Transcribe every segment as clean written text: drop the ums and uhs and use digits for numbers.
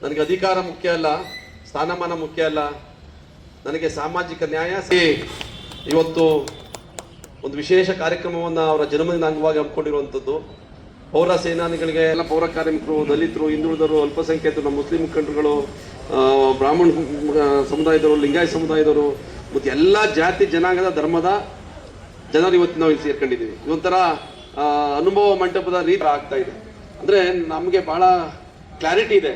ನನಗೆ ಅಧಿಕಾರ ಮುಖ್ಯ ಅಲ್ಲ, ಸ್ಥಾನಮಾನ ಮುಖ್ಯ ಅಲ್ಲ, ನನಗೆ ಸಾಮಾಜಿಕ ನ್ಯಾಯ. ಇವತ್ತು ಒಂದು ವಿಶೇಷ ಕಾರ್ಯಕ್ರಮವನ್ನು ಅವರ ಜನ್ಮದಿನ ಅಂಗವಾಗಿ ಹಮ್ಮಿಕೊಂಡಿರುವಂಥದ್ದು. ಪೌರ ಸೇನಾನಿಗಳಿಗೆ ಎಲ್ಲ ಪೌರ ಕಾರ್ಮಿಕರು, ದಲಿತರು, ಹಿಂದುಳಿದವರು, ಅಲ್ಪಸಂಖ್ಯಾತರು, ನಮ್ಮ ಮುಸ್ಲಿಂ ಮುಖಂಡರುಗಳು, ಬ್ರಾಹ್ಮಣ ಸಮುದಾಯದವರು, ಲಿಂಗಾಯತ ಸಮುದಾಯದವರು ಮತ್ತು ಎಲ್ಲ ಜಾತಿ ಜನಾಂಗದ ಧರ್ಮದ ಜನರು ಇವತ್ತು ನಾವು ಇಲ್ಲಿ ಸೇರ್ಕೊಂಡಿದ್ದೀವಿ. ಇದೊಂಥರ ಅನುಭವ ಮಂಟಪದ ರೀತಿ ಆಗ್ತಾ ಇದೆ. ಅಂದರೆ ನಮಗೆ ಭಾಳ ಕ್ಲಾರಿಟಿ ಇದೆ.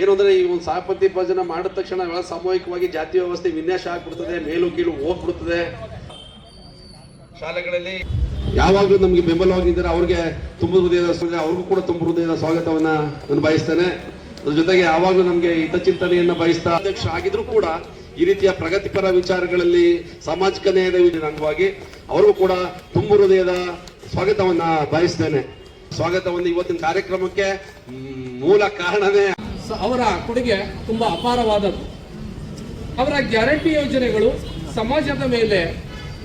ಏನು ಅಂದರೆ ಈ ಒಂದು ಸಹಪತಿ ಭೋಜನ ಮಾಡಿದ ತಕ್ಷಣ ಸಾಮೂಹಿಕವಾಗಿ ಜಾತಿ ವ್ಯವಸ್ಥೆ ವಿನ್ಯಾಸ ಆಗ್ಬಿಡ್ತದೆ, ಮೇಲು ಕೀಳು ಹೋಗ್ಬಿಡ್ತದೆ. ಶಾಲೆಗಳಲ್ಲಿ ಯಾವಾಗಲೂ ನಮಗೆ ಬೆಂಬಲವಾಗಿದ್ದಾರೆ. ಅವ್ರಿಗೆ ತುಂಬ ಹೃದಯದ, ಅವ್ರಿಗೂ ಕೂಡ ತುಂಬ ಹೃದಯದ ಸ್ವಾಗತವನ್ನ ನಾನು ಬಯಸ್ತೇನೆ. ಅದ್ರ ಜೊತೆಗೆ ಯಾವಾಗಲೂ ನಮಗೆ ಹಿತಚಿಂತನೆಯನ್ನ ಬಯಸ್ತಾ ಅಧ್ಯಕ್ಷ ಆಗಿದ್ರು ಕೂಡ ಈ ರೀತಿಯ ಪ್ರಗತಿಪರ ವಿಚಾರಗಳಲ್ಲಿ ಸಾಮಾಜಿಕ ನ್ಯಾಯದ ಅಂಗವಾಗಿ ಅವ್ರಿಗೂ ಕೂಡ ತುಂಬ ಹೃದಯದ ಸ್ವಾಗತವನ್ನ ಬಯಸ್ತೇನೆ. ಸ್ವಾಗತವನ್ನು ಇವತ್ತಿನ ಕಾರ್ಯಕ್ರಮಕ್ಕೆ ಮೂಲ ಕಾರಣನೇ ಅವರ ಕೊಡುಗೆ ತುಂಬಾ ಅಪಾರವಾದದ್ದು. ಅವರ ಗ್ಯಾರಂಟಿ ಯೋಜನೆಗಳು ಸಮಾಜದ ಮೇಲೆ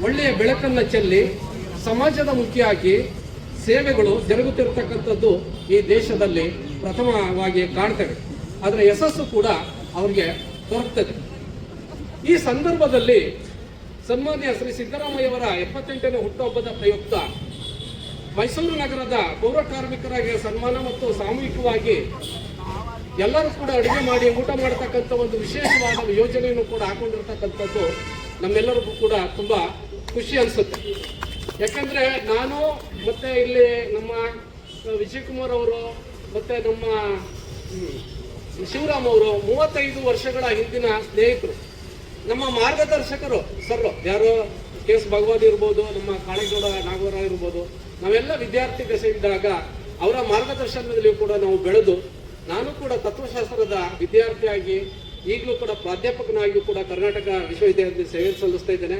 ಒಳ್ಳೆಯ ಬೆಳಕನ್ನು ಚೆಲ್ಲಿ ಸಮಾಜದ ಮುಖಿಯಾಗಿ ಸೇವೆಗಳು ಜರುಗುತ್ತಿರತಕ್ಕಂಥದ್ದು ಈ ದೇಶದಲ್ಲಿ ಪ್ರಥಮವಾಗಿ ಕಾಣ್ತೇವೆ. ಅದರ ಯಶಸ್ಸು ಕೂಡ ಅವರಿಗೆ ದೊರಕ್ತದೆ. ಈ ಸಂದರ್ಭದಲ್ಲಿ ಸನ್ಮಾನ್ಯ ಶ್ರೀ ಸಿದ್ದರಾಮಯ್ಯವರ 78ನೇ ಹುಟ್ಟುಹಬ್ಬದ ಪ್ರಯುಕ್ತ ಮೈಸೂರು ನಗರದ ಪೌರ ಕಾರ್ಮಿಕರಾಗಿ ಸನ್ಮಾನ ಮತ್ತು ಸಾಮೂಹಿಕವಾಗಿ ಎಲ್ಲರೂ ಕೂಡ ಅಡುಗೆ ಮಾಡಿ ಊಟ ಮಾಡತಕ್ಕಂಥ ಒಂದು ವಿಶೇಷವಾದ ಯೋಜನೆಯನ್ನು ಕೂಡ ಹಾಕೊಂಡಿರ್ತಕ್ಕಂಥದ್ದು ನಮ್ಮೆಲ್ಲರಿಗೂ ಕೂಡ ತುಂಬ ಖುಷಿ ಅನಿಸುತ್ತೆ. ಯಾಕಂದರೆ ನಾನು ಮತ್ತೆ ಇಲ್ಲಿ ನಮ್ಮ ವಿಜಯಕುಮಾರ್ ಅವರು ಮತ್ತು ನಮ್ಮ ಶಿವರಾಮ್ ಅವರು 35 ವರ್ಷಗಳ ಹಿಂದಿನ ಸ್ನೇಹಿತರು, ನಮ್ಮ ಮಾರ್ಗದರ್ಶಕರು ಸರ್. ಯಾರು ಕೆ.ಎಸ್. ಭಗವಾನ್ ಇರ್ಬೋದು, ನಮ್ಮ ಕಾಳೇಗೌಡ ನಾಗವರ ಇರ್ಬೋದು, ನಾವೆಲ್ಲ ವಿದ್ಯಾರ್ಥಿ ದಶೆಯಿದ್ದಾಗ ಅವರ ಮಾರ್ಗದರ್ಶನದಲ್ಲಿ ಕೂಡ ನಾವು ಬೆಳೆದು, ನಾನು ಕೂಡ ತತ್ವಶಾಸ್ತ್ರದ ವಿದ್ಯಾರ್ಥಿಯಾಗಿ ಈಗಲೂ ಕೂಡ ಪ್ರಾಧ್ಯಾಪಕನಾಗಿ ಕೂಡ ಕರ್ನಾಟಕ ವಿಶ್ವವಿದ್ಯಾಲಯದಲ್ಲಿ ಸೇವೆ ಸಲ್ಲಿಸ್ತಾ ಇದ್ದೇನೆ.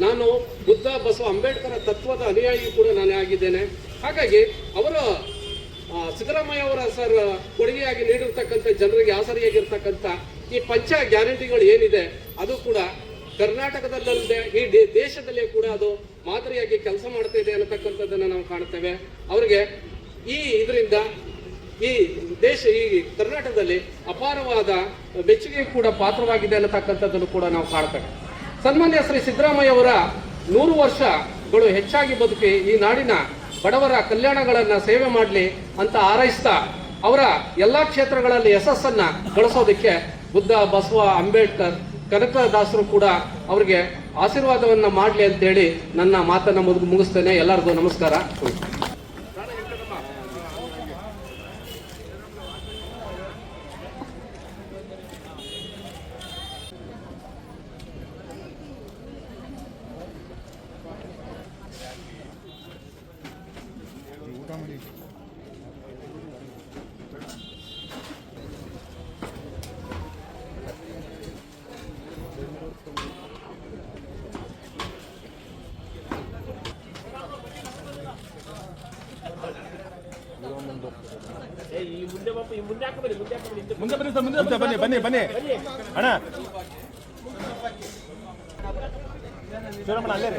ನಾನು ಬುದ್ಧ ಬಸವ ಅಂಬೇಡ್ಕರ್ ತತ್ವದ ಅನುಯಾಯಿ ಕೂಡ ನಾನೇ ಆಗಿದ್ದೇನೆ. ಹಾಗಾಗಿ ಅವರ ಸಿದ್ದರಾಮಯ್ಯ ಅವರ ಸರ್ ಕೊಡುಗೆಯಾಗಿ ನೀಡಿರ್ತಕ್ಕಂಥ ಜನರಿಗೆ ಆಸರಿಯಾಗಿರ್ತಕ್ಕಂಥ ಈ ಪಂಚ ಗ್ಯಾರಂಟಿಗಳು ಏನಿದೆ ಅದು ಕೂಡ ಕರ್ನಾಟಕದಲ್ಲದೆ ಈ ದೇಶದಲ್ಲೇ ಕೂಡ ಅದು ಮಾದರಿಯಾಗಿ ಕೆಲಸ ಮಾಡ್ತಾ ಇದೆ ಅನ್ನತಕ್ಕಂಥದ್ದನ್ನು ನಾವು ಕಾಣ್ತೇವೆ. ಅವರಿಗೆ ಇದರಿಂದ ಈ ದೇಶ, ಈ ಕರ್ನಾಟಕದಲ್ಲಿ ಅಪಾರವಾದ ಮೆಚ್ಚುಗೆ ಕೂಡ ಪಾತ್ರವಾಗಿದೆ ಅನ್ನತಕ್ಕಂಥದ್ದನ್ನು ಕೂಡ ನಾವು ಕಾಣ್ತೇವೆ. ಸನ್ಮಾನ್ಯ ಶ್ರೀ ಸಿದ್ದರಾಮಯ್ಯ ಅವರ 100 ವರ್ಷಗಳು ಹೆಚ್ಚಾಗಿ ಬದುಕಿ ಈ ನಾಡಿನ ಬಡವರ ಕಲ್ಯಾಣಗಳನ್ನು ಸೇವೆ ಮಾಡಲಿ ಅಂತ ಹಾರೈಸ್ತಾ ಅವರ ಎಲ್ಲ ಕ್ಷೇತ್ರಗಳಲ್ಲಿ ಯಶಸ್ಸನ್ನ ಗಳಿಸೋದಕ್ಕೆ ಬುದ್ಧ, ಬಸವ, ಅಂಬೇಡ್ಕರ್, ಕನಕದಾಸರು ಕೂಡ ಅವರಿಗೆ ಆಶೀರ್ವಾದವನ್ನ ಮಾಡಲಿ ಅಂತೇಳಿ ನನ್ನ ಮಾತನ್ನು ಮುಗಿಸ್ತೇನೆ. ಎಲ್ಲರಿಗೂ ನಮಸ್ಕಾರ. ಮುಂದೆ ಬನ್ನಿ ಅಣ್ಣ ಶಿವರಾಮಣ್ಣ ಅಲ್ಲೇ